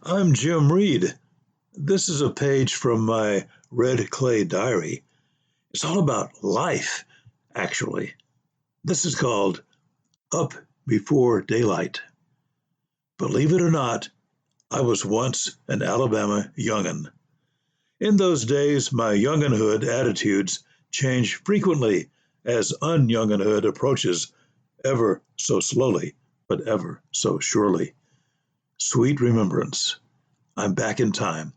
I'm Jim Reed. This is a page from my Red Clay diary. It's all about life, actually. This is called Up Before Daylight. Believe it or not, I was once an Alabama young'un. In those days, my young'unhood attitudes change frequently as unyoung'unhood approaches ever so slowly, but ever so surely. Sweet remembrance. I'm back in time.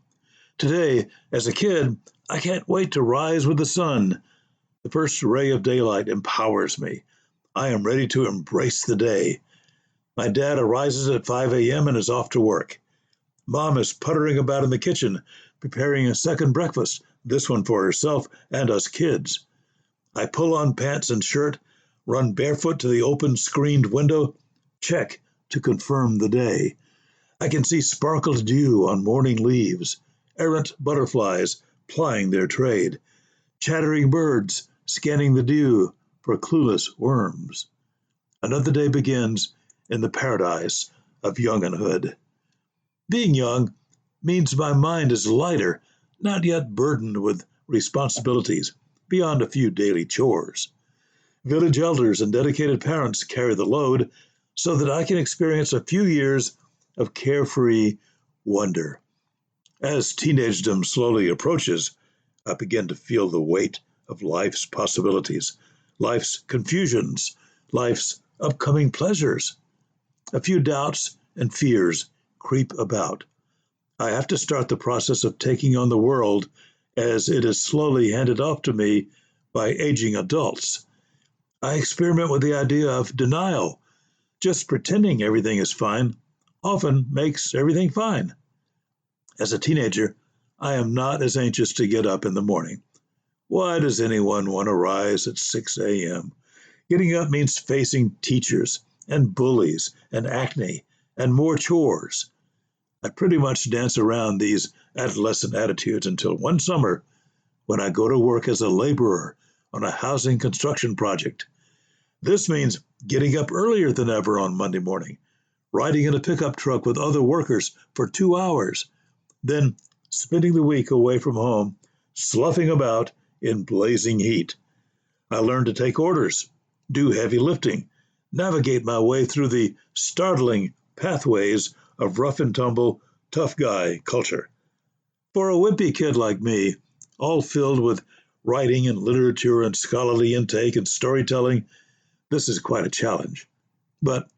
Today, as a kid, I can't wait to rise with the sun. The first ray of daylight empowers me. I am ready to embrace the day. My dad arises at 5 a.m. and is off to work. Mom is puttering about in the kitchen, preparing a second breakfast, this one for herself and us kids. I pull on pants and shirt, run barefoot to the open screened window, check to confirm the day. I can see sparkled dew on morning leaves, errant butterflies plying their trade, chattering birds scanning the dew for clueless worms. Another day begins in the paradise of young'unhood. Being young means my mind is lighter, not yet burdened with responsibilities beyond a few daily chores. Village elders and dedicated parents carry the load so that I can experience a few years of carefree wonder. As teenagedom slowly approaches, I begin to feel the weight of life's possibilities, life's confusions, life's upcoming pleasures. A few doubts and fears creep about. I have to start the process of taking on the world as it is slowly handed off to me by aging adults. I experiment with the idea of denial. Just pretending everything is fine often makes everything fine. As a teenager, I am not as anxious to get up in the morning. Why does anyone want to rise at 6 a.m.? Getting up means facing teachers and bullies and acne and more chores. I pretty much dance around these adolescent attitudes until one summer when I go to work as a laborer on a housing construction project. This means getting up earlier than ever on Monday morning, riding in a pickup truck with other workers for 2 hours, then spending the week away from home, sloughing about in blazing heat. I learned to take orders, do heavy lifting, navigate my way through the startling pathways of rough and tumble, tough guy culture. For a wimpy kid like me, all filled with writing and literature and scholarly intake and storytelling, this is quite a challenge. But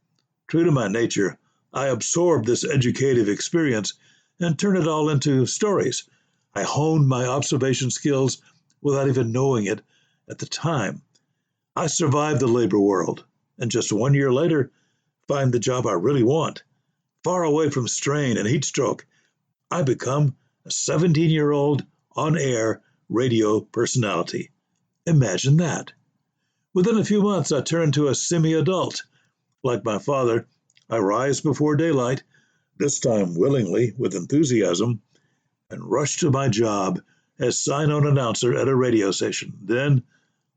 true to my nature, I absorb this educative experience and turn it all into stories. I hone my observation skills without even knowing it at the time. I survived the labor world, and just 1 year later, find the job I really want. Far away from strain and heat stroke, I become a 17-year-old on-air radio personality. Imagine that. Within a few months, I turn to a semi-adult. Like my father, I rise before daylight, this time willingly, with enthusiasm, and rush to my job as sign-on announcer at a radio station. Then,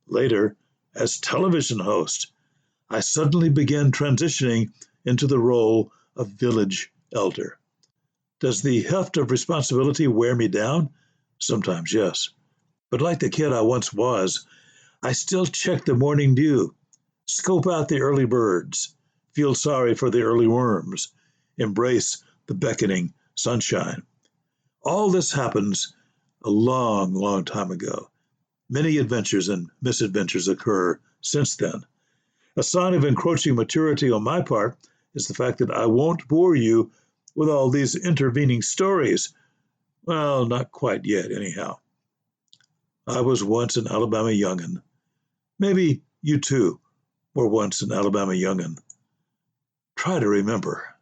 later, as television host, I suddenly began transitioning into the role of village elder. Does the heft of responsibility wear me down? Sometimes, yes. But like the kid I once was, I still check the morning dew, scope out the early birds, feel sorry for the early worms, embrace the beckoning sunshine. All this happens a long, long time ago. Many adventures and misadventures occur since then. A sign of encroaching maturity on my part is the fact that I won't bore you with all these intervening stories. Well, not quite yet, anyhow. I was once an Alabama young'un. Maybe you too were once an Alabama young'un. Try to remember.